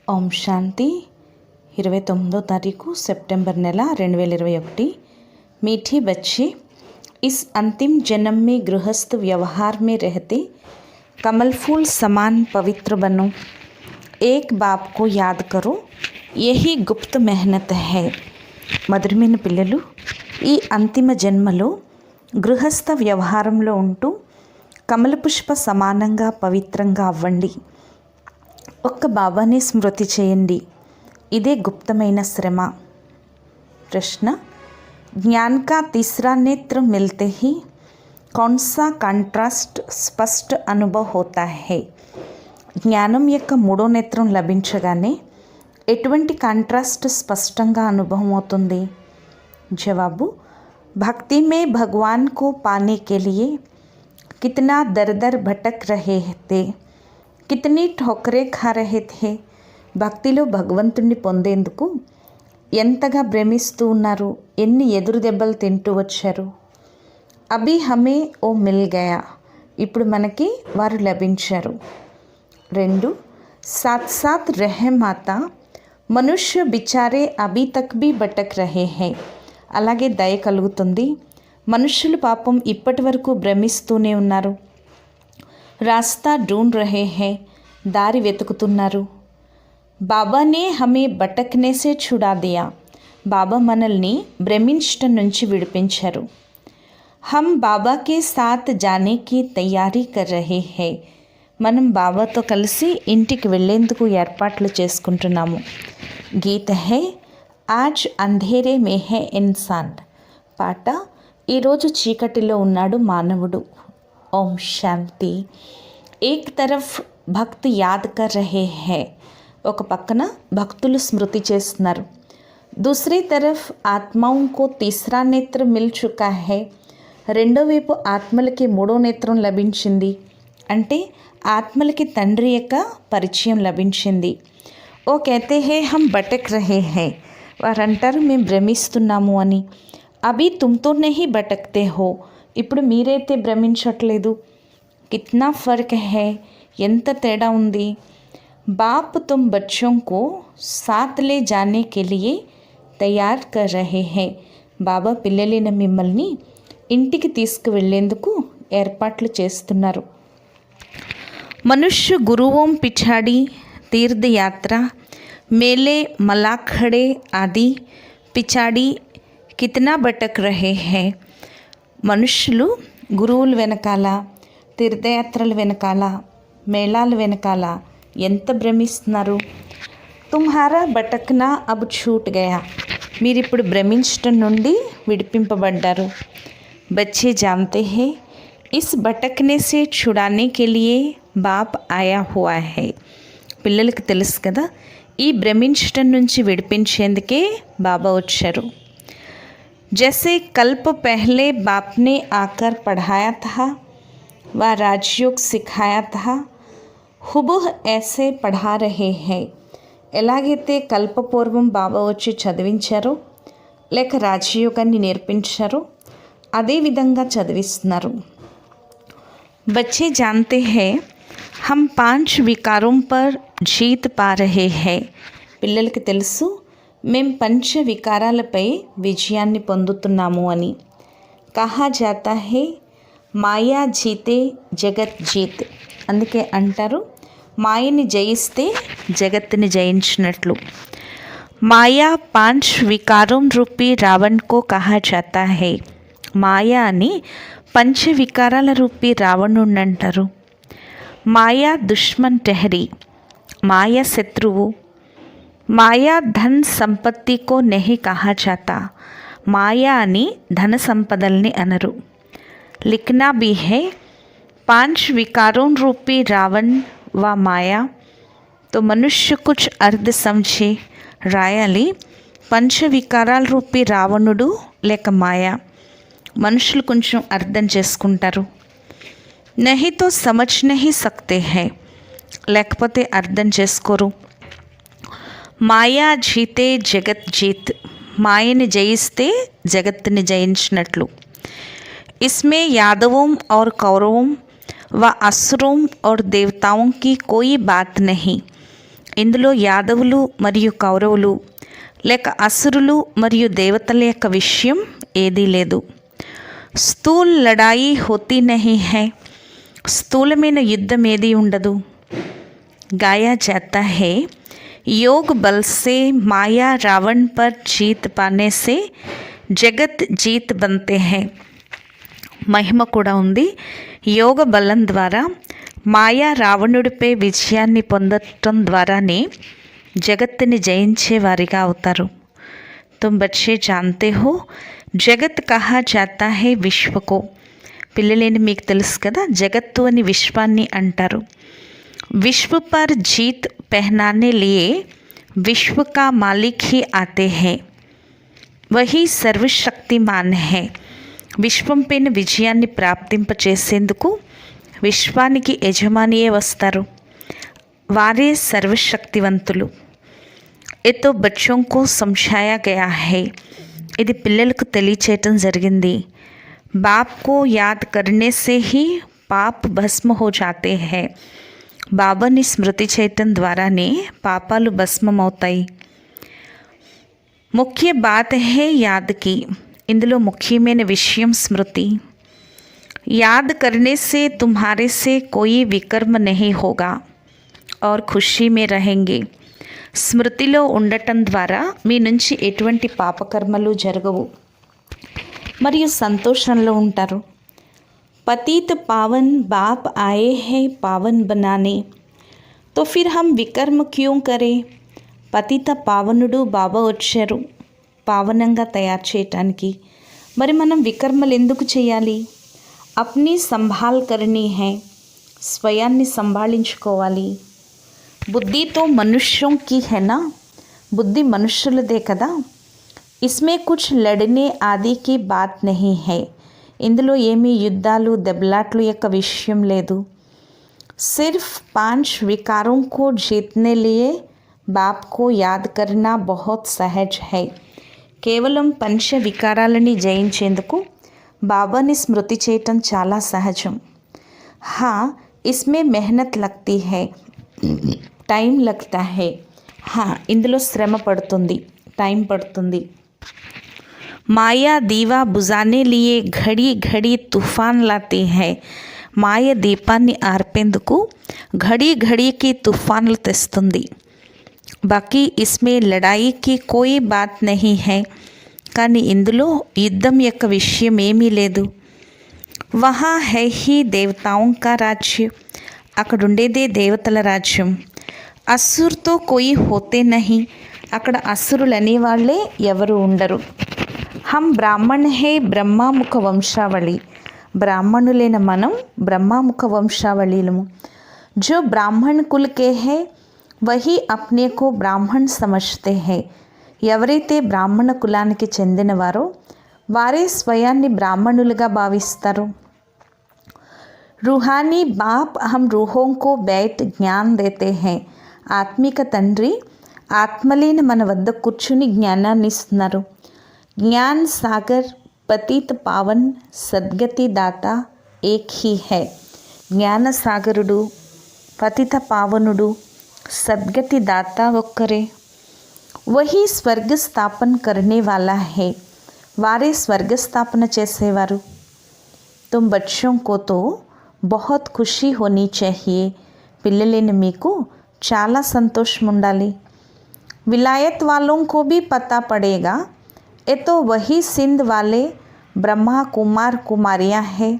ఓం శాంతి 29 तारीखु सितंबर नेला 2021। मीठे बच्चे, इस अंतिम जन्म में गृहस्थ व्यवहार में रहते कमल फूल समान पवित्र बनो। एक बाप को याद करो, यही गुप्त मेहनत है। మధురమైన పిల్లలు, ఈ అంతిమ జన్మలో గృహస్థ వ్యవహారంలో ఉంటూ కమల పుష్ప సమానంగా పవిత్రంగా అవ్వండి. ఒక్క బాబాని స్మృతి చేయండి. ఇదే గుప్తమైన శ్రమ. ప్రశ్న, జ్ఞాన్ కా తీసరా నేత్ర మిల్తే హీ కౌన్ సా కాంట్రాస్ట్ స్పష్ట అనుభవ్ హోతా హై. జ్ఞానం యొక్క మూడో నేత్రం లభించగానే ఎటువంటి కాంట్రాస్ట్ స్పష్టంగా అనుభవం అవుతుంది? జవాబు, భక్తి మే భగవాన్ को पाने के लिए कितना दर दर भटक रहे थे, कितनी ठोकरें खा रहे थे. భక్తిలో భగవంతుణ్ణి పొందేందుకు ఎంతగా భ్రమిస్తూ ఉన్నారు, ఎన్ని ఎదురు దెబ్బలు తింటూ వచ్చారు. అభి హమే ఓ మిల్ గయా, ఇప్పుడు మనకి వారు లభించారు. 2. సాత్ సాత్ రహే మాతా, మనుష్య బిచారే అభి తక్ భీ భటక్ రహే హై. అలాగే దయ కలుగుతుంది. మనుష్యులు పాపం ఇప్పటి వరకు భ్రమిస్తూనే ఉన్నారు. రాస్తా ఢూంఢ్ రహే హై, దారి వెతుకుతున్నారు. బాబానే హమే భటక్నే సే ఛుడా దియా, బాబా మనల్ని భ్రమించటం నుంచి విడిపించారు. హమ్ బాబాకే సాత్ జానే కి తయారీ కర్ రహే హై, మనం బాబాతో కలిసి ఇంటికి వెళ్ళేందుకు ఏర్పాట్లు చేసుకుంటున్నాము. గీత హై ఆజ్ అంధేరే మే హై ఇన్సాన్, పాట ఈరోజు చీకటిలో ఉన్నాడు మానవుడు. ఓం శాంతి. ఏక్ తరఫ్ భక్త్ యాద్ కర్ రహే హై, ఒక పక్కన భక్తులు స్మృతి చేస్తున్నారు. దూసరీ తరఫ్ ఆత్మాओं को तीसरा నేత్ర మిల్ చుకా హై, రెండో వైపు ఆత్మలకి మూడో నేత్రం లభించింది. అంటే ఆత్మలకి తండ్రి యొక్క పరిచయం లభించింది. ఓ కహతే హే హమ్ భటక్ రహే హై, వారంటారు మేము భ్రమిస్తున్నాము అని. అభి తుమ్తో నహీ భటక్తే హో, ఇప్పుడు మీరైతే భ్రమించట్లేదు. కిత్నా ఫర్క్ హై, ఎంత తేడా ఉంది. బాప్ తుమ్ బచ్చోं को साथ ले जाने के लिए तैयार कर रहे हैं, బాబా పిల్లలైన మిమ్మల్ని ఇంటికి తీసుకువెళ్ళేందుకు ఏర్పాట్లు చేస్తున్నారు. మనుష్య గురువోం పిछाड़ी तीर्थ यात्रा मेले मलाखड़े आदि పిछाड़ी కితనా భటక్ రహే హై. మనుష్యులు గురువుల వెనకాల, తీర్థయాత్రల వెనకాల, మేళాల వెనకాల ఎంత భ్రమిస్తున్నారు. తుమ్హారా భటక్నా అబ్ ఛూట్ గయా, మీరిప్పుడు భ్రమించటం నుండి విడిపింపబడ్డారు. బచ్చే జాన్తే హై ఇస్ భటక్నే సే ఛుడానే కే లియే బాప్ ఆయా హువా హై. పిల్లలకి తెలుసు కదా, ఈ భ్రమించటం నుంచి విడిపించేందుకే బాబా వచ్చారు. जैसे कल्प पहले बाप ने आकर पढ़ाया था व राजयोग सिखाया था, हुबहु ऐसे पढ़ा रहे हैं. ఎలాగైతే కల్పపూర్వం బాబా వచ్చి చదివించారో లేక రాజయోగాన్ని నేర్పించారో అదేవిధంగా చదివిస్తున్నారు. बच्चे जानते हैं हम 5 विकारों पर जीत पा रहे हैं. పిల్లలకి తెలుసు మేం పంచ వికారాలపై విజయాన్ని పొందుతున్నాము అని. కహా జాతా హే మాయా జీతే జగత్ జీత్, అందుకే అంటారు మాయని జయిస్తే జగత్తుని జయించినట్లు. మాయా 5 వికారం రూపీ రావణ్ కో కహా జాతా హే, మాయా అని పంచ వికారాల రూపీ రావణుణ్ణి అంటారు. మాయా దుష్మన్ టెహరీ, మాయా శత్రువు. మాయా ధన్ సంపత్తి కో నహీ కహా జాతా, మాయా అని ధన సంపదల్ని అనరు. లిఖనా భీ హై 5 వికారోं రూపీ రావణ్ వ మాయా, తో మనుష్య కుచ్ అర్థ సమझे, రాయాలి పంచ వికారాల రూపీ రావణుడు లేక మాయా. మనుషులు కొంచెం అర్థం చేసుకుంటారు. నహీ తో సమझ నహీ సక్తే హై, లేకపోతే అర్థం చేసుకోరు. మాయా జీతే జగత్ జీత్, మాయని జయిస్తే జగత్తుని జయించినట్లు. ఇస్మే యాదవోం और कौरवों व असुरों और देवताओं की कोई बात नहीं, ఇందులో యాదవులు మరియు కౌరవులు లేక అసురులు మరియు దేవతల యొక్క విషయం ఏదీ లేదు. స్థూల్ లడాయి హోతీ నహీ హై, స్థూలమైన యుద్ధం ఏది ఉండదు. గాయా జాతా హై, योग बल से माया रावण पर जीत पाने से జగత్ జీత్ బంతే హై. మహిమ కూడా ఉంది. యోగ బలం ద్వారా మాయా రావణుడిపై విజయాన్ని పొందటం ద్వారానే జగత్తుని జయించే వారిగా అవుతారు. తుమ్ బచ్చే జాన్తే హో జగత్ కహా జాతా హై విశ్వకో. పిల్లలేని మీకు తెలుసు కదా, జగత్తు అని విశ్వాన్ని అంటారు. विश्व पर जीत पहनाने लिए विश्व का मालिक ही आते हैं, वही सर्वशक्तिमान है. విశ్వం పైన విజయాన్ని ప్రాప్తింపచేసేందుకు విశ్వానికి యజమానియే వస్తారు. వారే సర్వశక్తివంతులు. ये तो बच्चों को समझाया गया है. ఇది పిల్లలకు తెలియచేయటం జరిగింది. बाप को याद करने से ही पाप भस्म हो जाते हैं. బాబాని స్మృతి చేయటం ద్వారానే పాపాలు భస్మమవుతాయి. ముఖ్య బాత్ హే యాద్కి. ఇందులో ముఖ్యమైన విషయం స్మృతి. యాద్ కర్నే సే తుమ్హారే సే కోయి వికర్మ నహీ హోగా ఔర్ ఖుషీ మే రహెంగే. స్మృతిలో ఉండటం ద్వారా మీ నుంచి ఎటువంటి పాపకర్మలు జరగవు మరియు సంతోషంలో ఉంటారు. पतित पावन बाप आए हैं पावन बनाने, तो फिर हम विकर्म क्यों करें. పతిత పావనుడు బాబా వచ్చారు పావనంగా తయారు చేయటానికి. మరి మనం వికర్మలు ఎందుకు చేయాలి. అప్ని సంభాల్ కర్నీ హై, స్వయాన్ని సంభాళించుకోవాలి. బుద్ధితో మనుష్యం కి హైనా, బుద్ధి మనుష్యులదే కదా. ఇస్మే కుచ్ లడనే ఆది కి బాత్ నహీ హై. ఇందులో ఏమీ యుద్ధాలు దెబ్బలాట్లు యొక్క విషయం లేదు. సిర్ఫ్ 5 వికారోं को जीतने लिए बाप को याद करना बहुत सहज है. కేవలం పంచ వికారాలని జయించేందుకు బాబాని స్మృతి చేయటం చాలా సహజం. హా, ఇస్మే మెహనత్ లగ్తీ హై, టైం లగ్తా హై. హా, ఇందులో శ్రమ పడుతుంది, టైం పడుతుంది. మాయా దీవా బుజానే లియే ఘడి ఘడి తుఫాన్ లాతే హై. మాయ దీపాన్ని ఆర్పేందుకు ఘడి ఘడికి తుఫాన్లు తెస్తుంది. బాకీ ఇస్మే లడాయికి కోయి బాత్ నహీ హై. కానీ ఇందులో యుద్ధం యొక్క విషయం ఏమీ లేదు. వహా హై హీ దేవతాओं का राज्य. అక్కడుండేదే దేవతల రాజ్యం. అసుర్తో కోయి హోతే నహీ. అక్కడ అసురులు అనేవాళ్లే ఎవరు ఉండరు. हम ब्राह्मण है ब्रह्मामुख वंशावली. ब्राह्मणुलैन మనం ब्रह्मामुख वंशावलीलము. जो ब्राह्मण कुल के है वही अपने को ब्राह्मण समझते हैं. ఎవరైతే బ్రాహ్మణ కులానికి చెందినవారో వారే స్వయాన్ని బ్రాహ్మణులుగా భావిస్తారు. रूहानी बाप हम रूहों को बैठ ज्ञान देते हैं. ఆత్మిక తండ్రి ఆత్మలేని మన వద్ద కూర్చుని జ్ఞానాన్ని ఇస్తున్నారు. ज्ञान सागर पतित पावन सद्गति दाता एक ही है. జ్ఞాన సాగరుడు పతిత పావనుడు సద్గతి దాత ఒక్కరే. వహీ స్వర్గ స్థాపన करने वाला है. వారే స్వర్గ స్థాపన చేసేవారు. तुम बच्चों को तो बहुत खुशी होनी चाहिए. పిల్లలేని మీకు చాలా సంతోషం ఉండాలి. विलायत वालों को भी पता पड़ेगा. ये तो वही सिंध वाले ब्रह्मा कुमार कुमारियाँ हैं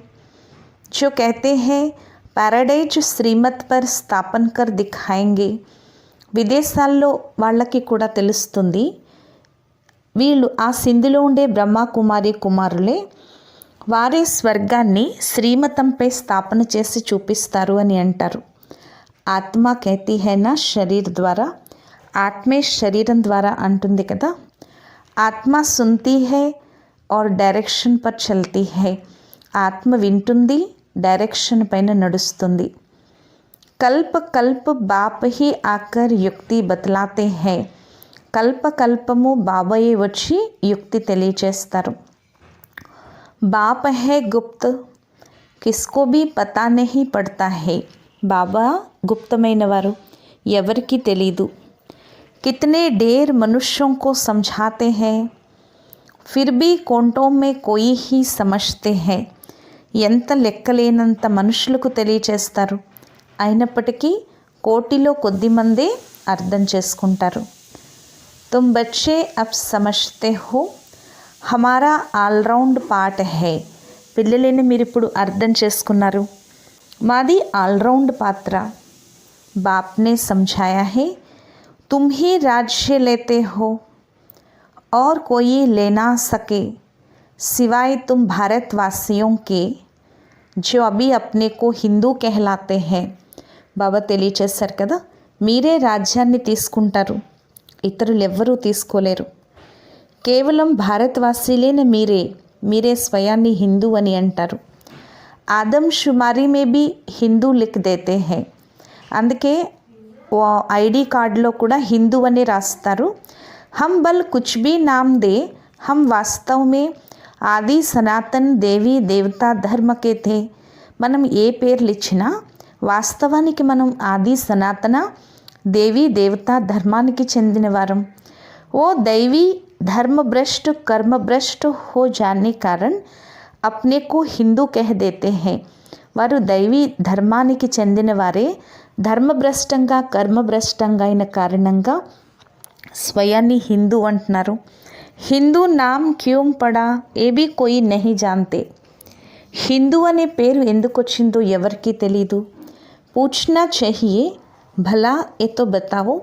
जो कहते हैं पैराडाइज श्रीमत पर स्थापन कर दिखाएंगे. విదేశాల్లో వాళ్ళకి కూడా తెలుస్తుంది. వీళ్ళు ఆ సింధులో ఉండే బ్రహ్మ కుమారి కుమారులే. వారే స్వర్గాన్ని శ్రీమతంపై స్థాపన చేసి చూపిస్తారు అని అంటారు. ఆత్మ कहती है ना శరీర్ ద్వారా. ఆత్మే శరీరం ద్వారా అంటుంది కదా. ఆత్మ సున్ती है और डायरेक्शन पर चलती है. ఆత్మ వింటుంది, డైరెక్షన్ పైన నడుస్తుంది. कल्प कल्प बाप ही आकर युक्ति बतलाते हैं. कल्प कल्पము బాబాయే వచ్చి యుక్తి తెలియచేస్తారు. बाप है गुप्त, किसको भी पता नहीं पड़ता है. బాబా గుప్తమైన వారు, ఎవరికి తెలీదు. कितने ढेर मनुष्यों को समझाते हैं फिर भी कोंटों में कोई ही समझते हैं. ఎంత లెక్కలేనంత మనుషులకు తెలియచేస్తారు, అయినప్పటికీ కోటిలో కొద్దిమందే అర్థం చేసుకుంటారు. तुम बच्चे अब समझते हो हमारा ఆల్రౌండ్ పార్ట్ है. పిల్లలేని మీరు ఇప్పుడు అర్థం చేసుకున్నారు, మాది ఆల్రౌండ్ పాత్ర. बाप ने समझाया है तुम ही राज्य लेते हो और कोई ले ना सके सिवाय तुम भारतवासियों के जो अभी अपने को हिंदू कहलाते हैं. బాబా తెలియచేశారు కదా, మీరే రాజ్యాన్ని తీసుకుంటారు, ఇతరులు ఎవ్వరూ తీసుకోలేరు. కేవలం భారతవాసీలైన మీరే స్వయాన్ని హిందూ అని అంటారు. ఆదమ్ షుమారీ మే బి హిందూ లిఖ్ దేతే హై. అందుకే ఐడి కార్డులో కూడా హిందూ అని రాస్తారు. హమ్ బల్ కుచ్ బీ నామ్ దే హమ్ వాస్తవ్ మే ఆది సనాతన్ దేవీ దేవతా ధర్మకే థే. మనం ఏ పేర్లు ఇచ్చినా వాస్తవానికి మనం ఆది సనాతన దేవీ దేవతా ధర్మానికి చెందినవారం. ఓ దైవీ धर्मभ्रष्ट कर्मभ्रष्ट हो जाने कारण अपने को हिंदू कह देते हैं. వారు దైవీ ధర్మానికి చెందిన వారే ధర్మభ్రష్టంగా కర్మభ్రష్టంగా అయిన కారణంగా స్వయాన్ని హిందూ అంటున్నారు. హిందూ నామ్ క్యూం పడా ఏ భీ కోయి నహీ జాన్తే. హిందూ అనే పేరు ఎందుకు వచ్చిందో ఎవరికీ తెలీదు. పూछना चाहिए भला ये तो बताओ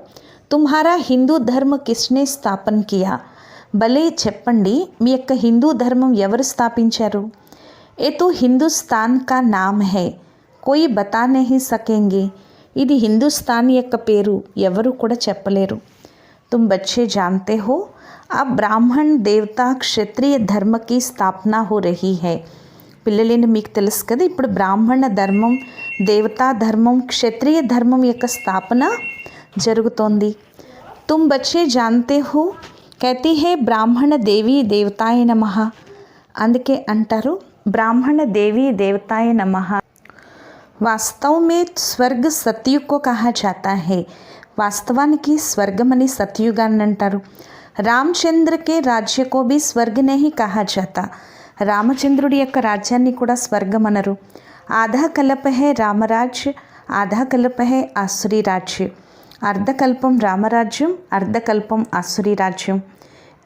तुम्हारा हिंदू धर्म किसने स्थापन किया. భలే చెప్పండి, మీ యొక్క హిందూ ధర్మం ఎవరు స్థాపించారు. ఏ తో హిందుస్థాన్ కా నామ్ హై కోయి బతా నహీ సకేంగే. ఇది హిందుస్థాన్ యొక్క పేరు, ఎవరు కూడా చెప్పలేరు. తుమ్ బచ్చే జాన్తే హో అబ్ బ్రాహ్మణ్ దేవతా క్షత్రియ ధర్మ కి స్థాపన హో రహీ హై. పిల్లలేని మీకు తెలుసు కదా, ఇప్పుడు బ్రాహ్మణ ధర్మం, దేవతా ధర్మం, క్షత్రియ ధర్మం యొక్క స్థాపన జరుగుతోంది. తుమ్ బచ్చే జాన్తే హో कहती है ब्राह्मण देवी देवताय नमः. అందుకే అంటారు బ్రాహ్మణ దేవీ దేవతాయ నమః. వాస్తవ में స్వర్గ సత్యుగ్ को कहा जाता है. వాస్తవానికి స్వర్గం అని సత్యుగాన్ని అంటారు. రామచంద్ర के राज्य को भी स्वर्ग नहीं कहा जाता. రామచంద్రుడి యొక్క రాజ్యాన్ని కూడా స్వర్గం అనరు. ఆధా కల్ప है రామరాజ్య ఆధా కల్ప है ఆసురీ రాజ్య. అర్ధకల్పం రామరాజ్యం, అర్ధకల్పం ఆసురీ రాజ్యం.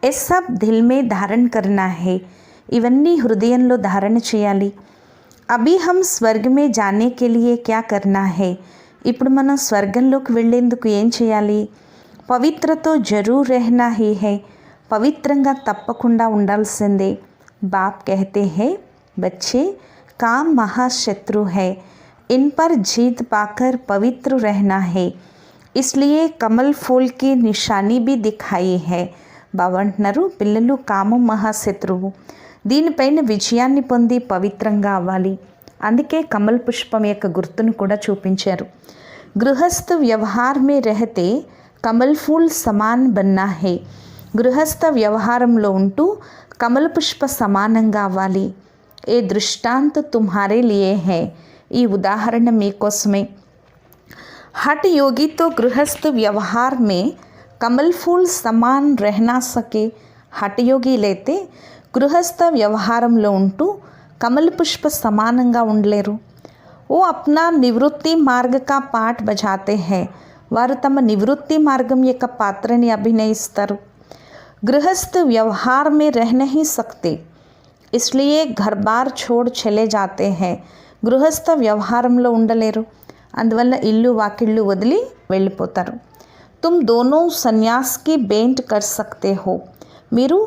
ఏ సబ్ దిల్ మే ధారణ కర్నా హే. ఇవన్నీ హృదయంలో ధారణ చేయాలి. అభి హమ్ స్వర్గ మే జానే కే లియే క్యా కర్నా హే. ఇప్పుడు మనం స్వర్గంలోకి వెళ్ళేందుకు ఏం చేయాలి. పవిత్రతో జరూర్ రెహనా హీ హై. పవిత్రంగా తప్పకుండా ఉండాల్సిందే. బాప్ కహతే హై బచ్చే కామ్ మహాశత్రు హై ఇన్ పర్ జీత్ పాకర్ పవిత్ర रहना है इसलिए కమల్ ఫూల్ కి నిషానీ भी दिखाई है. బాబా అంటున్నారు పిల్లలు కామం మహాశత్రువు, దీనిపైన విజయాన్ని పొంది పవిత్రంగా అవ్వాలి. అందుకే కమల్ పుష్పం యొక్క గుర్తును కూడా చూపించారు. గృహస్థ వ్యవహార్ మే రహతే కమల్ ఫూల్ సమాన్ బన్నా హే. గృహస్థ వ్యవహారంలో ఉంటూ కమల పుష్ప సమానంగా అవ్వాలి. ఏ దృష్టాంత్ తుమ్హారే లియే హై. ఈ ఉదాహరణ మీకోసమే. हट योगी तो गृहस्थ व्यवहार में कमल फूल समान रह ना सके. हट योगी लेते గృహస్థ వ్యవహారంలో ఉంటూ కమల పుష్ప సమానంగా ఉండలేరు. ఓ అప్నా నివృత్తి మార్గ కా పాఠ్ బజాతే హై. వారు తమ నివృత్తి మార్గం యొక్క పాత్రని అభినయిస్తారు. గృహస్థ వ్యవహార్ మే రह नहीं सकते इसलिए घर बार छोड़ चले जाते हैं. గృహస్థ వ్యవహారంలో ఉండలేరు, అందువల్ల ఇల్లు వాకిళ్ళు వదిలి వెళ్ళిపోతారు. తుమ్ దోనో సన్యాస్కి బేంట్ కర్ సక్తే హో. మీరు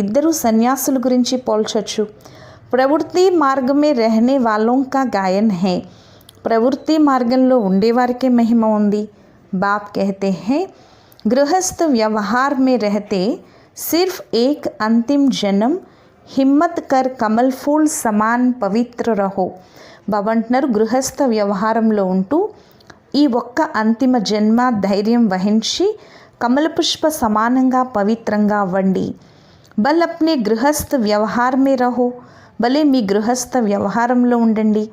ఇద్దరు సన్యాసుల గురించి పోల్చొచ్చు. ప్రవృత్తి మార్గమే రహనే వాలోం కా గాయన్ హై. ప్రవృత్తి మార్గంలో ఉండేవారికే మహిమ ఉంది. బాప్ కహతే హై గృహస్థ వ్యవహార్ మే రహతే సిర్ఫ్ ఏక్ అంతిమ్ జన్మ్ హిమ్మత్ కర్ కమల్ ఫూల్ సమాన్ పవిత్ర రహో. బాబా అంటున్నారు గృహస్థ వ్యవహారంలో ఉంటూ ఈ ఒక్క అంతిమ జన్మ ధైర్యం వహించి కమల పుష్ప సమానంగా పవిత్రంగా అవ్వండి. బల్ అప్నే గృహస్థ వ్యవహార్ మే రహో. భలే మీ గృహస్థ వ్యవహారంలో ఉండండి.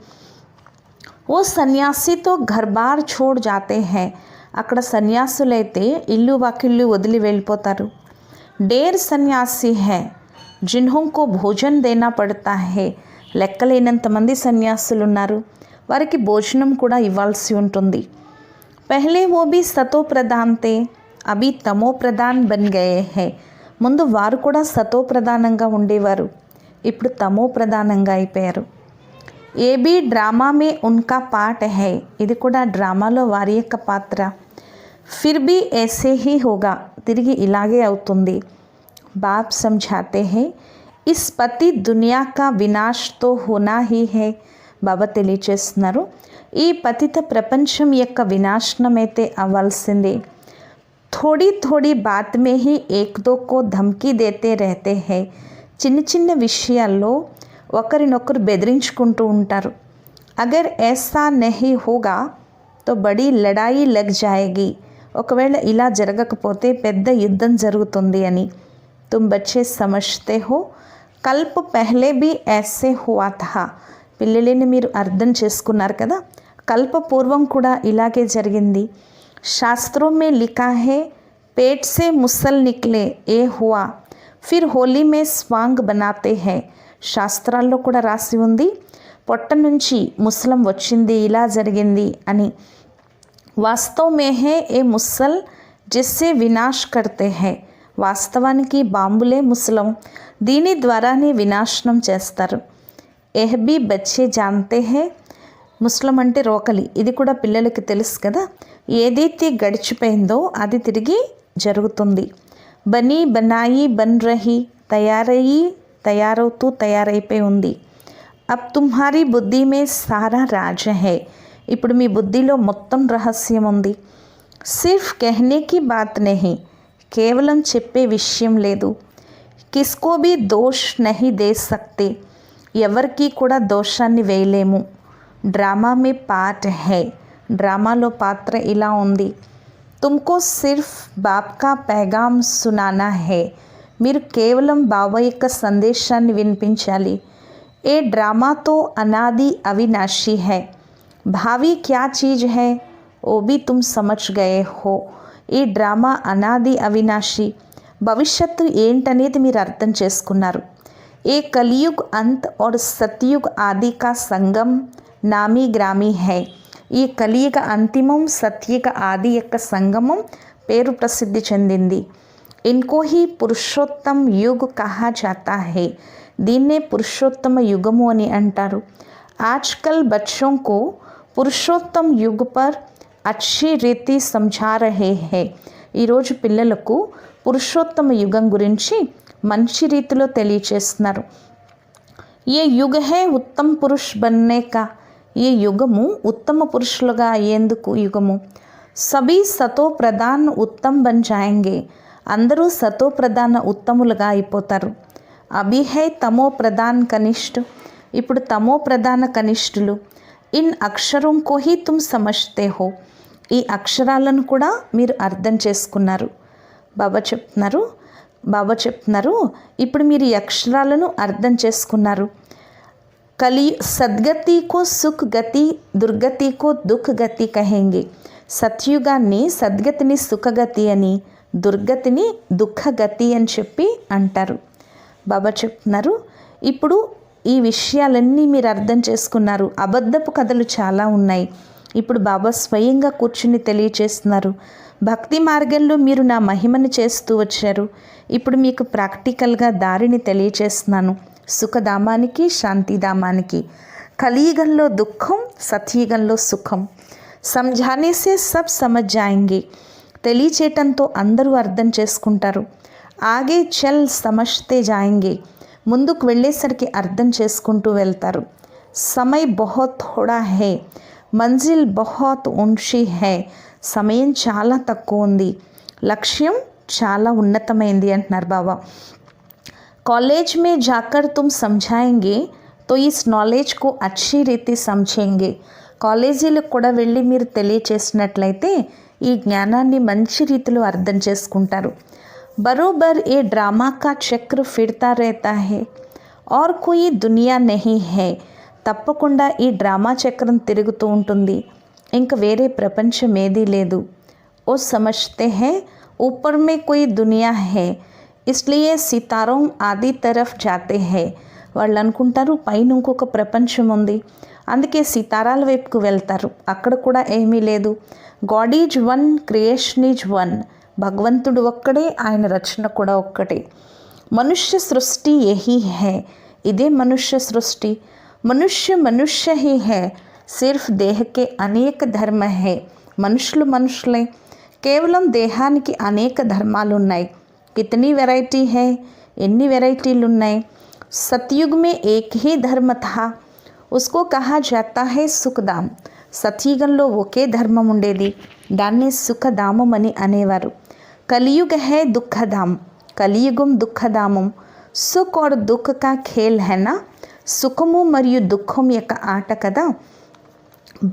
ఓ సన్యాసి తో ఘర్ బార్ ఛోడ్ జాతే హై. అక్కడ సన్యాసులైతే ఇల్లు వాకిళ్ళు వదిలి వెళ్ళిపోతారు. డేర్ సన్యాసి హై జిన్హోంకో భోజన్ దేనా పడతా హై. లెక్కలేనంత మంది సన్యాసులు ఉన్నారు, వారికి భోజనం కూడా ఇవ్వాల్సి ఉంటుంది. పహలే వో భీ సతో ప్రధాన్ తే అభి తమో ప్రధాన్ బన్ గయే హై. ముందు వారు కూడా సతో ప్రధానంగా ఉండేవారు, ఇప్పుడు తమో ప్రధానంగా అయిపోయారు. ఏ బీ డ్రామా మే ఉన్కా పార్ట్ హై. ఇది కూడా డ్రామాలో వారి యొక్క పాత్ర. ఫిర్ భీ ఐసే హీ హోగా. తిరిగి ఇలాగే అవుతుంది. బాప్ సమఝాతే హై ఇస్ పతి దునియా కా వినాశ్ తో హోనా హీ హై. బాబా తెలియచేస్తున్నారు, ఈ పతిత ప్రపంచం యొక్క వినాశనం అయితే అవ్వాల్సిందే. थोड़ी थोड़ी बात में ही एक दो को धमकी देते रहते हैं. చిన్న చిన్న విషయాల్లో ఒకరినొకరు బెదిరించుకుంటూ ఉంటారు. అగర్ ऐसा नहीं होगा तो बड़ी लड़ाई लग जाएगी. ఒకవేళ ఇలా జరగకపోతే పెద్ద యుద్ధం జరుగుతుంది అని. तुम बच्चे समझते हो कल्प पहले भी ऐसे हुआ था. పిల్లలని మీరు అర్థం చేసుకున్నారు కదా, కల్ప పూర్వం కూడా ఇలాగే జరిగింది. शास्त्रों में लिखा है पेट से मुसल निकले ये हुआ फिर होली में स्वांग बनाते हैं. శాస్త్రాల్లో కూడా రాసి ఉంది, పొట్ట నుంచి ముసలం వచ్చింది, ఇలా జరిగింది అని. వాస్తవ్ మే హే ఏ ముసల్ జిస్సే వినాశ్ కర్తే హై. వాస్తవానికి బాంబులే ముసలం, దీని ద్వారానే వినాశనం చేస్తారు. ఎహ్ బీ బచ్చే జాన్తే హై. ముసలం అంటే రోకలి, ఇది కూడా పిల్లలకి తెలుసు కదా. ఏదైతే గడిచిపోయిందో అది తిరిగి జరుగుతుంది. బనీ బనాయి బన్ రహి తయారయ్యి తయారవుతూ తయారైపోయి ఉంది. అబ్ తుమ్హారీ బుద్ధి మే సారా రాజ్ హై. ఇప్పుడు మీ బుద్ధిలో మొత్తం రహస్యం ఉంది. సిర్ఫ్ कहने की बात नहीं, కేవలం చెప్పే విషయం లేదు. కిస్కో భీ దోష్ నహీ దే సక్తే. ఎవరికి కూడా దోషాన్ని వేయలేము. డ్రామా మే పార్ట్ హై. డ్రామాలో పాత్ర ఇలా ఉంది. తుమ్కో సిర్ఫ్ బాప్ కా పైగామ్ సునానా హై. మీరు కేవలం బాబా యొక్క సందేశాన్ని వినిపించాలి. ఏ డ్రామాతో అనాది అవినాశీ హై. భావి క్యా చీజ్ హై ఓ భీ తుమ్ సమझ గయే హో. ఈ డ్రామా అనాది అవినాశి, భవిష్యత్తు ఏంటనేది మీరు అర్థం చేసుకున్నారు. ఏ కలియుగ్ అంత్ और సత్యుగ్ ఆది కా సంగం నామీ గ్రామీ హై. ఈ కలియుగ అంతిమం సత్యుగ ఆది యొక్క సంగమం పేరు ప్రసిద్ధి చెందింది. ఇన్కో హీ పురుషోత్తమ యుగ్ కహా జాతా హై. దీన్నే పురుషోత్తమ యుగము అని అంటారు. ఆజ్కల్ బచ్చోं को పురుషోత్తమ యుగ్ పర్ అచ్చి రీతి సమझा रहे हैं. ఈరోజు పిల్లలకు పురుషోత్తమ యుగం గురించి మంచి రీతిలో తెలియచేస్తున్నారు. ఏ యుగ హై ఉత్తమ పురుష్ బన్నే కా. ఈ యుగము ఉత్తమ పురుషులుగా అయ్యేందుకు యుగము. సభీ సతో ప్రధాన్ ఉత్తమ్ బన్ జాయేంగే. అందరూ సతో ప్రధాన ఉత్తములుగా అయిపోతారు. అభి హై తమో ప్రధాన్ కనిష్ఠ్. ఇప్పుడు తమో ప్రధాన కనిష్ఠులు. ఇన్ అక్షరం కో హీ తుమ్ సమझते हो. ఈ అక్షరాలను కూడా మీరు అర్థం చేసుకున్నారు. బాబా చెప్తున్నారు ఇప్పుడు మీరు ఈ అక్షరాలను అర్థం చేసుకున్నారు. కలి సద్గతి కో సుఖ్ గతి, దుర్గతి కో దుఃఖ్ గతి కహేంగే. సత్యుగాన్ని సద్గతిని సుఖగతి అని, దుర్గతిని దుఃఖగతి అని చెప్పి అంటారు. బాబా చెప్తున్నారు ఇప్పుడు ఈ విషయాలన్నీ మీరు అర్థం చేసుకున్నారు. అబద్ధపు కథలు చాలా ఉన్నాయి. ఇప్పుడు బాబా స్వయంగా కూర్చుని తెలియచేస్తున్నారు. భక్తి మార్గంలో మీరు నా మహిమను చేస్తూ వచ్చారు. ఇప్పుడు మీకు ప్రాక్టికల్గా దారిని తెలియచేస్తున్నాను, సుఖధామానికి శాంతిధామానికి. కలియుగంలో దుఃఖం, సత్యుగంలో సుఖం. సమझाने से सब समझ जाएंगे. తెలియచేయటంతో అందరూ అర్థం చేసుకుంటారు. ఆగే చల్ సమझते जाएंगे. ముందుకు వెళ్ళేసరికి అర్థం చేసుకుంటూ వెళ్తారు. సమయ బహుత్ థోడా హై, మంజిల్ బహుత్ ఊంచి హై. సమయం చాలా తక్కువ ఉంది, లక్ష్యం చాలా ఉన్నతమైంది అంటున్నారు బాబా. कॉलेज में जाकर तुम समझाएंगे तो इस नॉलेज को अच्छी रीति समझेंगे. కాలేజీలకు కూడా వెళ్ళి మీరు తెలియచేసినట్లయితే ఈ జ్ఞానాన్ని మంచి రీతిలో అర్థం చేసుకుంటారు. बरोबर ये ड्रामा का चक्र फिरता रहता है और कोई दुनिया नहीं है. తప్పకుండా ఈ డ్రామా చక్రం తిరుగుతూ ఉంటుంది, ఇంక వేరే ప్రపంచం ఏదీ లేదు. वो समझते हैं ऊपर में कोई दुनिया है, इसलिए సితారం ఆది तरफ जाते हैं. వాళ్ళు అనుకుంటారు పైన ఇంకొక ప్రపంచం ఉంది, అందుకే సితారాల వైపుకు వెళ్తారు. అక్కడ కూడా ఏమీ లేదు. God is one, creation is one. భగవంతుడు ఒక్కడే, ఆయన రచన కూడా ఒక్కటే. మనుష్య సృష్టి యహీ హై, ఇదే మనుష్య సృష్టి. మనుష్య మనుష్య హీ హై, సిర్ఫ్ దేహకే అనేక ధర్మ హై. మనుషులు మనుషులే, కేవలం దేహానికి అనేక ధర్మాలు ఉన్నాయి. కితనీ వెరైటీ హై, ఎన్ని వెరైటీలు ఉన్నాయి. सतयुग में एक ही धर्म था, उसको कहा जाता है సుఖధామ్. సత్యుగంలో ఒకే ధర్మం ఉండేది, దాన్ని సుఖధామం అని అనేవారు. కలియుగ హై దుఃఖధామ్, కలియుగం దుఃఖధామం. సుఖ్ और दुख का खेल है ना, సుఖము మరియు దుఃఖం యొక్క ఆట కదా.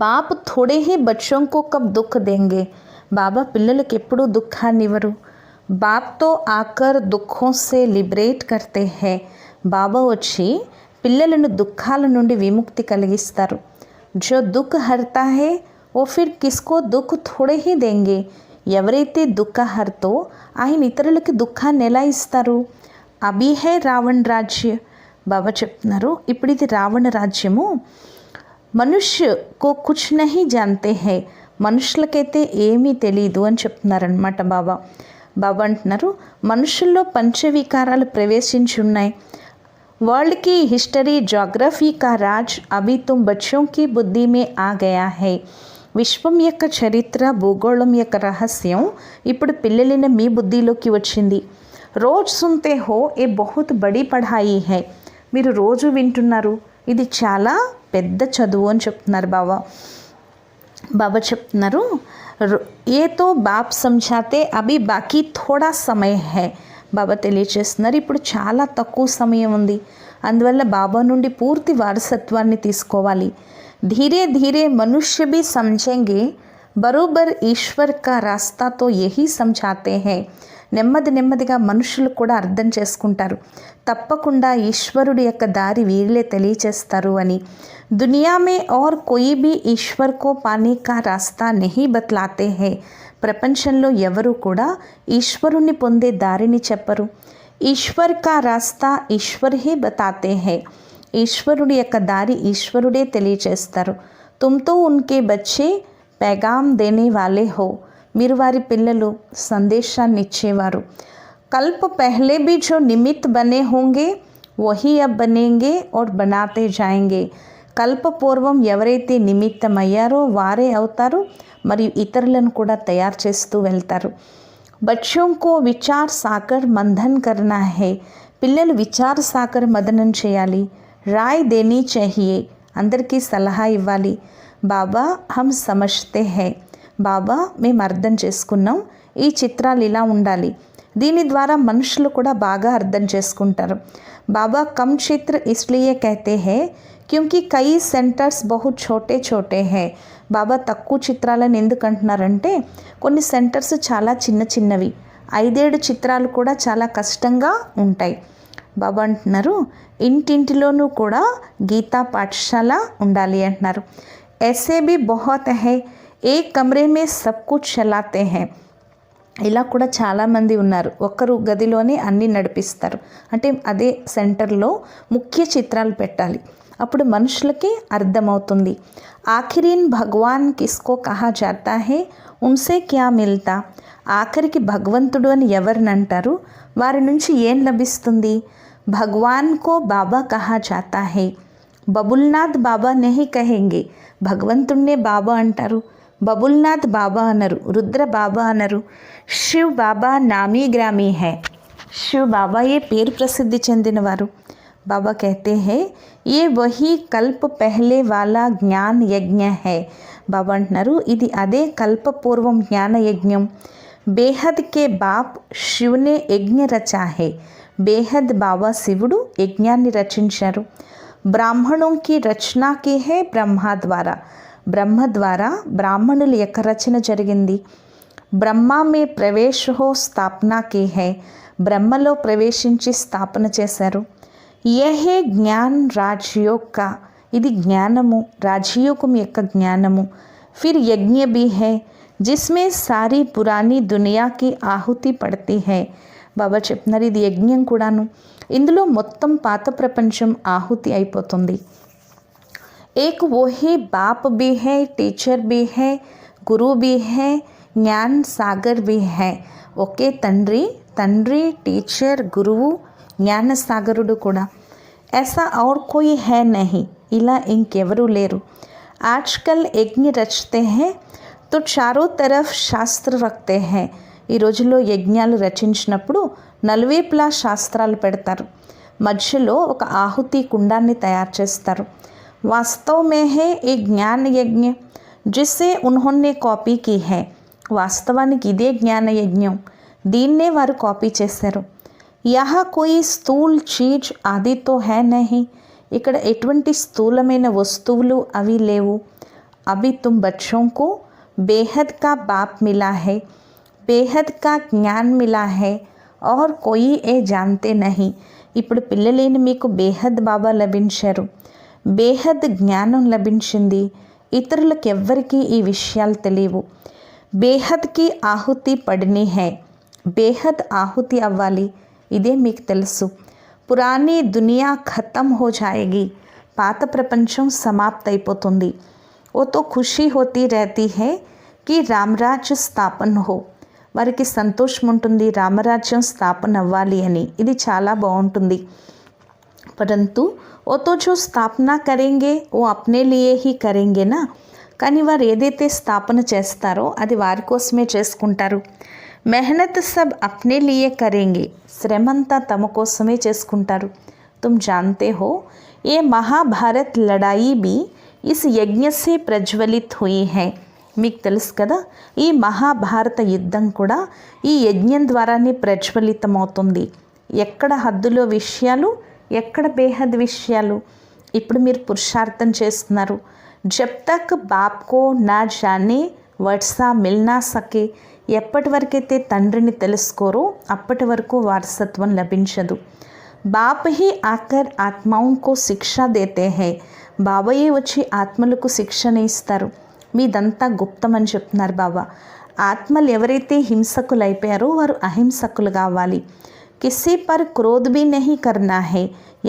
బాప్ थोड़े ही बच्चों को कब दुख देंगे, బాబా పిల్లలకి ఎప్పుడూ దుఃఖాన్ని ఇవ్వరు. బాప్తో ఆకర్ దుఃఖం సే లిబరేట్ करते हैं, బాబా వచ్చి పిల్లలను దుఃఖాల నుండి విముక్తి కలిగిస్తారు. జో దుఃఖ్ హర్తా హే ఓ ఫిర్ కిస్కో దుఃఖ్ థోడే హీ దేంగే. ఎవరైతే దుఃఖ హర్తో ఆయన ఇతరులకి దుఃఖాన్ని ఎలా ఇస్తారు. అభి హే రావణ్ రాజ్య, బాబా చెప్తున్నారు ఇప్పుడు ఇది రావణ రాజ్యము. మనుష్య కో కుచ్ నహీ జాన్తే హే, మనుషులకైతే ఏమీ తెలీదు అని చెప్తున్నారనమాట బాబా. బాబా అంటున్నారు మనుషుల్లో పంచవికారాలు ప్రవేశించి ఉన్నాయి. वर्ल्ड की हिस्ट्री जोग्राफी का राज अभी तुम बच्चों की बुद्धि में आ गया है. విశ్వం యొక్క చరిత్ర, భూగోళం యొక్క రహస్యం ఇప్పుడు పిల్లలైన మీ బుద్ధిలోకి వచ్చింది. రోజ్ సున్తే హో ఏ బహుత్ బడి పఢాయి హై, మీరు రోజు వింటున్నారు, ఇది చాలా పెద్ద చదువు అని చెప్తున్నారు బాబా. బాబా చెప్తున్నారు ఏ తో బాప్ సమझाते అభి బాకీ థోడా సమయ హై. బాబా తెలియచేస్తున్నారు ఇప్పుడు చాలా తక్కువ సమయం ఉంది, అందువల్ల బాబా నుండి పూర్తి వారసత్వాన్ని తీసుకోవాలి. ధీరే ధీరే మనుష్య भी समझेंगे, బరోబర్ ఈశ్వర్ కా రాస్తా తో యహీ సమझाते हैं. నెమ్మది నెమ్మదిగా మనుషులు కూడా అర్థం చేసుకుంటారు, తప్పకుండా ఈశ్వరుడి యొక్క దారి వీరిలే తెలియచేస్తారు అని. దునియా మే और कोई भी ईश्वर को पाने का रास्ता नहीं बतलाते हैं. ప్రపంచంలో ఎవరు కూడా ఈశ్వరుణ్ణి పొందే దారిని చెప్పరు. ఈశ్వర్ కా రాస్తా ఈశ్వర్ హీ బతాతే హై, ఈశ్వరుడి యొక్క దారి ఈశ్వరుడే తెలియచేస్తారు. తుమ్తో ఉన్కే బచ్చే पैगाम देने वाले हो, మీరు వారి పిల్లలు, సందేశాన్ని ఇచ్చేవారు. కల్ప పహలే भी जो निमित्त बने होंगे वही अब बनेंगे और बनाते जाएंगे. కల్పపూర్వం ఎవరైతే నిమిత్తమయ్యారో వారే అవుతారు మరియు ఇతరులను కూడా తయారు చేస్తూ వెళ్తారు. బచ్చోं को విచార్ సాగర్ మంథన్ కర్నా హై, పిల్లలు విచార సాగర్ మదనం చేయాలి. రాయ్ దేనీ చాహియే, అందరికీ సలహా ఇవ్వాలి. బాబా హమ్ సమజ్తే హై, బాబా మేము అర్థం చేసుకున్నాం, ఈ చిత్రాలు ఇలా ఉండాలి. దీని ద్వారా మనుషులు కూడా బాగా అర్థం చేసుకుంటారు. బాబా కమ్ చిత్ర ఇస్లియే कहते हैं क्योंकि कई సెంటర్స్ बहुत छोटे छोटे हैं. బాబా తక్కువ చిత్రాలను ఎందుకు అంటున్నారంటే కొన్ని సెంటర్స్ చాలా చిన్న చిన్నవి, 5-7 చిత్రాలు కూడా చాలా కష్టంగా ఉంటాయి. బాబా అంటున్నారు ఇంటింటిలోనూ కూడా గీతా పాఠశాల ఉండాలి అంటున్నారు. ऐसे भी बहुत है, एक कमरे में सब कुछ चलाते हैं. ఇలా కూడా చాలామంది ఉన్నారు, ఒక్కరు గదిలోనే అన్నీ నడిపిస్తారు. అంటే అదే సెంటర్లో ముఖ్య చిత్రాలు పెట్టాలి, అప్పుడు మనుషులకి అర్థమవుతుంది. ఆఖిరీన్ భగవాన్ కిస్కో కహా జాతా హే ఉన్సే క్యా మిల్తా, ఆఖరికి భగవంతుడు అని ఎవరిని అంటారు, వారి నుంచి ఏం లభిస్తుంది. భగవాన్ కో బాబా కహా జాతా హే, బబుల్నాథ్ బాబా నెహీ కహెంగే, భగవంతుణ్ణే బాబా అంటారు, బబుల్నాథ్ బాబా అనరు, రుద్ర బాబా అనరు. శివ్ బాబా నామీ గ్రామీ హై, శివ్ బాబా ఏ పేరు ప్రసిద్ధి చెందినవారు. బాబా कहते हैं ये वही కల్ప పహలే వాలా జ్ఞాన్ యజ్ఞ హై, బాబా అంటున్నారు ఇది అదే కల్పపూర్వం జ్ఞాన యజ్ఞం. బేహద్ కే బాప్ శివునే యజ్ఞ రచా హై, బేహద్ బాబా శివుడు యజ్ఞాన్ని రచించారు. బ్రాహ్మణోం కి రచనా కి హై బ్రహ్మ ద్వారా, బ్రహ్మ ద్వారా బ్రాహ్మణుల యొక్క రచన జరిగింది. బ్రహ్మ మే ప్రవేశ హో స్థాపనా కి హై, బ్రహ్మలో ప్రవేశించి స్థాపన చేశారు. యహే జ్ఞాన్ రాజయోగ్ కా, ఇది జ్ఞానము, రాజయోగం యొక్క జ్ఞానము. ఫిర్ యజ్ఞ భీ హై, जिसमें सारी पुरानी दुनिया की ఆహుతి పడती है. బాబా చెప్తున్నారు ఇది యజ్ఞం కూడాను, ఇందులో మొత్తం పాత ప్రపంచం ఆహుతి అయిపోతుంది. एक वो ही बाप भी है, टीचर भी है, गुरु भी है, ज्ञान सागर भी है. ఒకే తండ్రి టీచర్ గురువు జ్ఞాన సాగరుడు కూడా. ऐसा और कोई है नहीं, ఇలా ఇంకెవరూ లేరు. आजकल यज्ञ रचते हैं तो चारों तरफ శాస్త్ర రఖతే हैं. ఈ రోజుల్లో యజ్ఞాలు రచించినప్పుడు నలువైపులా శాస్త్రాలు పెడతారు. మధ్యలో ఒక ఆహుతి కుండాన్ని తయారు చేస్తారు. वास्तव में है एक ज्ञान यज्ञ जिसे उन्होंने कॉपी की है. వాస్తవానికి ఇదే జ్ఞాన యజ్ఞం, దీన్నే వారు కాపీ చేశారు. यहाँ कोई స్థూల్ చీజ్ ఆది తో है नहीं, ఇక్కడ ఎటువంటి స్థూలమైన వస్తువులు అవి లేవు. अभी तुम बच्चों को बेहद का बाप मिला है, बेहद का ज्ञान मिला है और कोई ఏ जानते नहीं. ఇప్పుడు పిల్లలేని మీకు బేహద్ బాబా లభించారు, బేహద్ జ్ఞానం లభించింది. ఇతరులకు ఎవ్వరికీ ఈ విషయాలు తెలియవు. బేహద్కి ఆహుతి పడని హై, బేహద్ ఆహుతి అవ్వాలి, ఇదే మీకు తెలుసు. పురానీ దునియా ఖతం హో జాయేగి, పాత ప్రపంచం సమాప్త అయిపోతుంది. ఓ తో ఖుషీ హోతీ రహతీ హై కి రామరాజ్య స్థాపన హో, వారికి సంతోషం ఉంటుంది రామరాజ్యం స్థాపన అవ్వాలి అని, ఇది చాలా బాగుంటుంది. परंतु वो तो जो स्थापना करेंगे वो अपने लिए ही करेंगे ना, కానీ వారు ఏదైతే స్థాపన చేస్తారో అది వారి కోసమే చేసుకుంటారు. మెహనత్ సబ్ అప్నే లియే కరేంగే, శ్రమంతా తమ కోసమే చేసుకుంటారు. తుమ్ జాన్తే హో ఏ మహాభారత్ లడాయి బి ఇస్ యజ్ఞ సే ప్రజ్వలిత్ హుయి హై. మీకు తెలుసు కదా ఈ మహాభారత యుద్ధం కూడా ఈ యజ్ఞం ద్వారానే ప్రజ్వలితమవుతుంది. ఎక్కడ హద్దులో విషయాలు, ఎక్కడ బేహద్ విషయాలు. ఇప్పుడు మీరు పురుషార్థం చేస్తున్నారు. జబ్ తక్ బాప్ కో నా జానే వర్సా మిల్నా సకే, ఎప్పటి వరకైతే తండ్రిని తెలుసుకోరో అప్పటి వరకు వారసత్వం లభించదు. బాప్ హీ ఆకర్ ఆత్మాओं को శిక్ష దేతే హై, బాబాయే వచ్చి ఆత్మలకు శిక్షణ ఇస్తారు. మీదంతా గుప్తమని చెప్తున్నారు బాబా. ఆత్మలు ఎవరైతే హింసకులు అయిపోయారో వారు అహింసకులు కావాలి. కిసి పర్ క్రోధ్ भी नहीं करना है,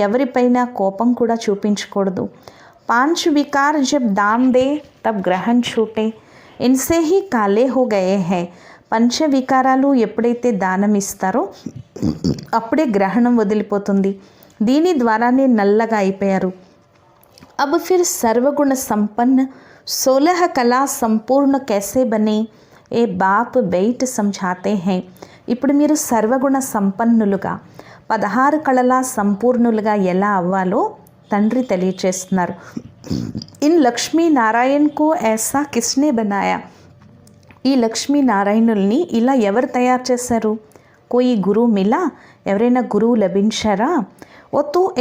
ఎవరిపైన కోపం కూడా చూపించకూడదు. 5 विकार जब दान दे तब ग्रहण छूटे, इनसे ही काले हो गए हैं. పంచ వికారాలు ఎప్పుడైతే దానం ఇస్తారో అప్పుడే గ్రహణం వదిలిపోతుంది, దీని ద్వారానే నల్లగా అయిపోయారు. अब फिर सर्वगुण संपन्न 16 कला संपूर्ण कैसे बने, ఏ బాప్ బయట समझाते हैं. ఇప్పుడు మీరు సర్వగుణ సంపన్నులుగా 16 కళల సంపూర్ణులుగా ఎలా అవ్వాలో తండ్రి తెలియచేస్తున్నారు. ఇన్ లక్ష్మీ నారాయణ్కు ऐसा किसने बनाया, ఈ లక్ష్మీ నారాయణుల్ని ఇలా ఎవరు తయారు చేశారు. కోయి గురువు మిలా, ఎవరైనా గురువు లభించారా.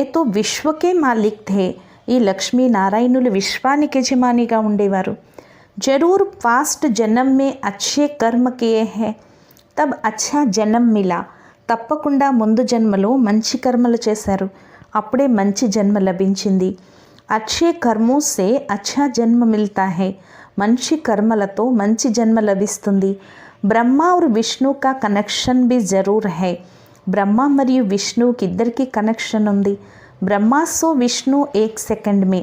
ఏ తో విశ్వకే మాలిక్ థే, ఈ లక్ష్మీ నారాయణులు విశ్వానికి యజమానిగా ఉండేవారు. జరూర్ పాస్ట్ జన్మ మే అచ్చే కర్మ కియే హై తబ్ అచ్చా జన్మ మిలా, తప్పకుండా ముందు జన్మలో మంచి కర్మలు చేశారు, అప్పుడే మంచి జన్మ లభించింది. అచ్చే కర్మో సే అచ్చా జన్మ మిల్తా హై, మంచి కర్మలతో మంచి జన్మ లభిస్తుంది. బ్రహ్మ और విష్ణు కా కనెక్షన్ भी జరూర్ హై, బ్రహ్మ మరియు విష్ణువుకి ఇద్దరికి కనెక్షన్ ఉంది. బ్రహ్మ సో విష్ణు 1 సెకండ్ మే,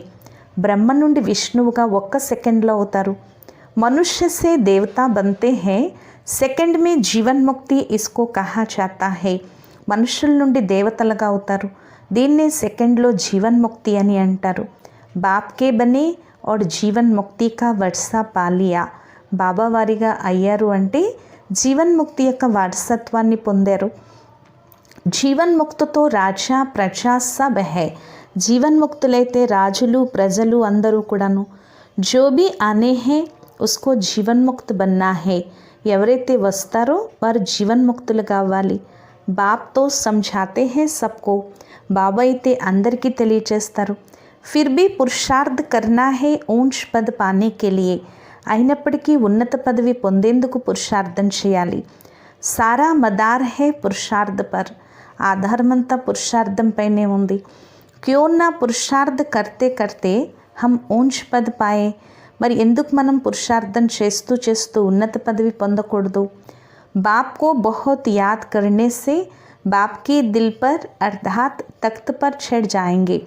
బ్రహ్మ నుండి విష్ణువుగా 1 సెకండ్లో అవుతారు. మనుష్య సే దేవతా బంతే హై, సెకండ్ మే జీవన్ ముక్తి ఇస్కో కహా జాతా హై, మనుషుల నుండి దేవతలుగా అవుతారు, దీన్నే సెకండ్లో జీవన్ ముక్తి అని అంటారు. బాప్కే బనే और జీవన్ ముక్తి కా వర్షా పాలియా, బాబా వారిగా అయ్యారు అంటే జీవన్ ముక్తి యొక్క వారసత్వాన్ని పొందారు. జీవన్ ముక్తితో రాజా ప్రజా సబ్ హై, జీవన్ముక్తులైతే రాజులు ప్రజలు అందరూ కూడాను. జో బీ ఆనే హై ఉస్కో జీవన్ముక్త్ బన్నా హై, ఎవరైతే వస్తారో వారు జీవన్ముక్తులు కావాలి. బాప్తో సంఝాతే హై సబ్కో, బాబా అయితే అందరికీ తెలియచేస్తారు. ఫిర్ భీ పురుషార్థ్ కర్నా హై ఊంచ్ పద్ పానే కే లియే, అయినప్పటికీ ఉన్నత పదవి పొందేందుకు పురుషార్థం చేయాలి. సారా మదార్ హై పురుషార్థ్ పర్, ఆధారమంతా పురుషార్థంపైనే ఉంది. క్యో నా పురుషార్థ్ కర్తే కర్తే హమ్ ఊంచ్ పద్ పాయే, మరి ఎందుకు మనం పురుషార్థం చేస్తూ చేస్తూ ఉన్నత పదవి పొందకూడదు? बाप को बहुत याद करने से बाप के दिल पर अर्थात तख्त पर चढ़ जाएंगे.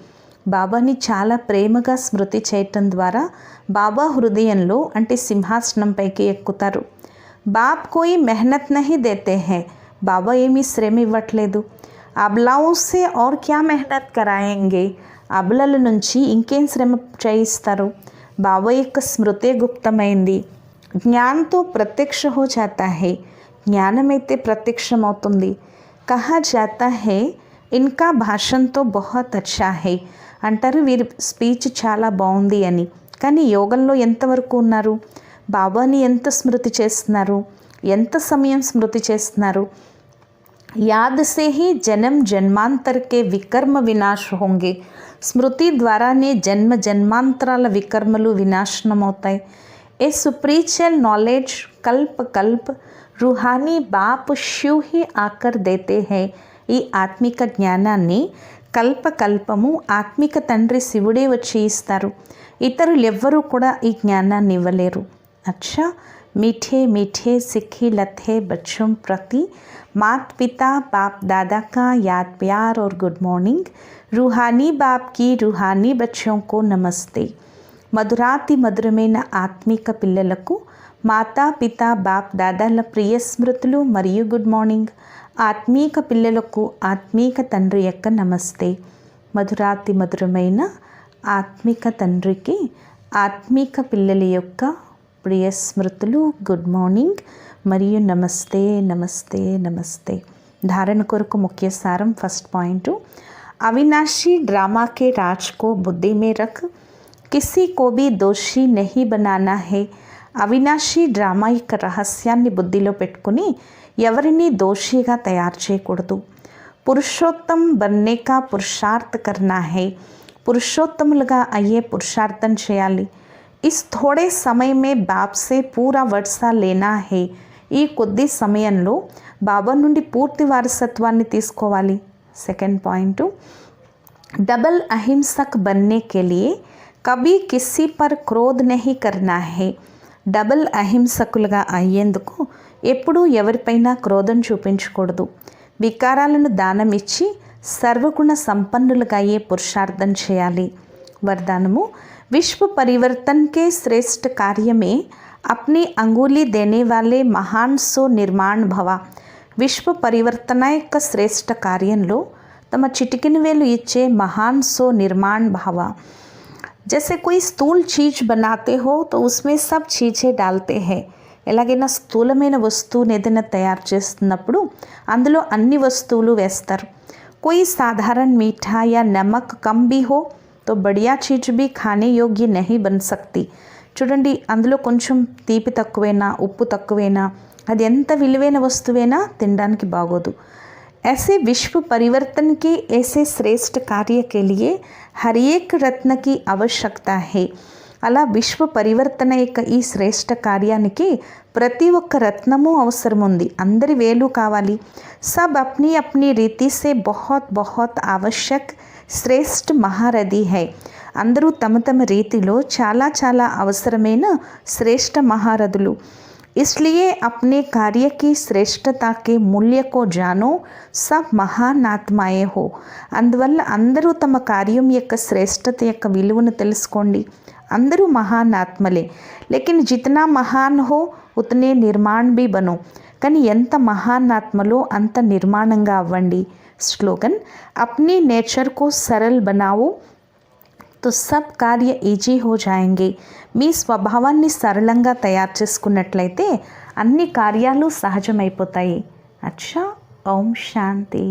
బాబాని చాలా ప్రేమగా స్మృతి చేయటం ద్వారా బాబా హృదయంలో అంటే సింహాసనంపైకి ఎక్కుతారు. బాప్ కోయి మెహనత్ నహీ దేతే హై, బాబా ఏమీ శ్రమ ఇవ్వట్లేదు. అబ్లావు సే ఔర్ క్యా మెహనత్ కరాయేంగే, అబలల నుంచి ఇంకేం శ్రమ చేయిస్తారు? బాబా యొక్క స్మృతే గుప్తమైంది. జ్ఞానంతో ప్రత్యక్ష హో జాతా హై, జ్ఞానమైతే ప్రత్యక్షమవుతుంది. కహా జాతా హై ఇన్కా భాషణ్ తో బహుత్ అచ్చా హై, అంటారు వీరి స్పీచ్ చాలా బాగుంది అని. కానీ యోగంలో ఎంతవరకు ఉన్నారు? బాబాని ఎంత స్మృతి చేస్తున్నారు? ఎంత సమయం స్మృతి చేస్తున్నారు? యాద్ సే హీ జన్మ జన్మాంతర్ కే వికర్మ వినాశ్ హోంగే, స్మృతి ద్వారానే జన్మ జన్మాంతరాల వికర్మలు వినాశనం అవుతాయి. ఏ సుప్రీచియల్ నాలెడ్జ్ కల్ప్ కల్ప్ रूहानी बाप शिव ही आकर देते हैं. ఈ ఆత్మిక జ్ఞానాన్ని కల్పకల్పము ఆత్మిక తండ్రి శివుడే వచ్చి ఇస్తారు. ఇతరులెవ్వరూ కూడా ఈ జ్ఞానాన్ని ఇవ్వలేరు. అచ్చా, मीठे मीठे सिक्खी लथे बच्चों प्रति माता पिता बाप दादा का याद प्यार और गुड मॉर्निंग. रूहानी बाप की रूहानी बच्चों को नमस्ते. మధురాతి మధురమైన ఆత్మిక పిల్లలకు మాతా పిత బాప్ దాదాల ప్రియ స్మృతులు మరియు గుడ్ మార్నింగ్. ఆత్మీక పిల్లలకు ఆత్మీక తండ్రి యొక్క నమస్తే. మధురాతి మధురమైన ఆత్మిక తండ్రికి ఆత్మీక పిల్లల యొక్క ప్రియ స్మృతులు, గుడ్ మార్నింగ్ మరియు నమస్తే నమస్తే నమస్తే. ధారణ కొరకు ముఖ్య సారం. ఫస్ట్ పాయింట్, అవినాశీ డ్రామా కే రాజ్ కో బుద్ధి మే రఖ్, కిసి కో భీ దోషి నహీ బనానా హై. అవినాశీ డ్రామా యొక్క రహస్యాన్ని బుద్ధిలో పెట్టుకుని ఎవరిని దోషిగా తయారు చేయకూడదు. పురుషోత్తం బన్నే కా పురుషార్థ్ కర్నా హై, పురుషోత్తములుగా అయ్యే పురుషార్థం చేయాలి. ఇస్ థోడే సమయమే బాప్ సే పూరా వర్షా లేనా హై, ఈ కొద్ది సమయంలో బాబా నుండి పూర్తి వారసత్వాన్ని తీసుకోవాలి. సెకండ్ పాయింట్, డబల్ అహింసక్ బన్నే కే లియే కభీ కిస్సీ పర్ క్రోధ్ నహీ కర్నా హై. డబల్ అహింసకులుగా అయ్యేందుకు ఎప్పుడూ ఎవరిపైనా క్రోధం చూపించకూడదు. వికారాలను దానం ఇచ్చి సర్వగుణ సంపన్నులుగా అయ్యే పురుషార్థం చేయాలి. వరదానము, విశ్వ పరివర్తన్ కే శ్రేష్ఠ కార్యమే అప్ని అంగుళీ దేనే వాలే మహాన్ సో నిర్మాణ్ భవ. విశ్వ పరివర్తన యొక్క శ్రేష్ఠ కార్యంలో తమ చిటికిన వేలు ఇచ్చే మహాన్ సో నిర్మాణ్ భవ. जैसे कोई స్థూल చీజ్ बनाते हो तो उसमें सब चीज़ें डालते हैं. ఎలాగైనా స్థూలమైన వస్తువుని ఏదైనా తయారు చేస్తున్నప్పుడు అందులో అన్ని వస్తువులు వేస్తారు. कोई साधारण मीठा या नमक कम भी हो तो बढ़िया चीज़ भी खाने योग्य नहीं बन सकती. చూడండి, అందులో కొంచెం తీపి తక్కువైనా ఉప్పు తక్కువైనా అది ఎంత విలువైన వస్తువైనా తినడానికి బాగోదు. ऐसे विश्व परिवर्तन के ऐसे श्रेष्ठ कार्य के लिए हर एक रत्न की आवश्यकता है. అలా విశ్వ పరివర్తన యొక్క ఈ శ్రేష్ఠ కార్యానికి ప్రతి ఒక్క రత్నము అవసరం ఉంది. అందరి వేలు కావాలి. సబ్ అప్నీ అప్నీ రీతి సే బహుత్ బహుత్ ఆవశ్యక్ శ్రేష్ఠ మహారథి హై. అందరూ తమ తమ రీతిలో చాలా చాలా అవసరమైన శ్రేష్ఠ మహారథులు. इसलिए अपने कार्य की श्रेष्ठता के मूल्य को जानो, सब महान ఆత్మాయే హో. అందువల్ల అందరూ తమ కార్యం యొక్క శ్రేష్టత యొక్క విలువను తెలుసుకోండి. అందరూ మహాన్ ఆత్మలే. లేకిన్ జితనా మహాన్ హో ఉతనే నిర్మాణ్ భీ బనో. కానీ ఎంత మహాన్ ఆత్మలో అంత నిర్మాణంగా అవ్వండి. స్లోగన్, అప్నీ నేచర్ కో సరల్ బనావో तो सब कार्य ఈజీ హో జాయేంగే. మీ స్వభావాన్ని సరళంగా తయారు చేసుకున్నట్లయితే అన్ని కార్యాలు సహజమైపోతాయి. అచ్చా, ఓం శాంతి.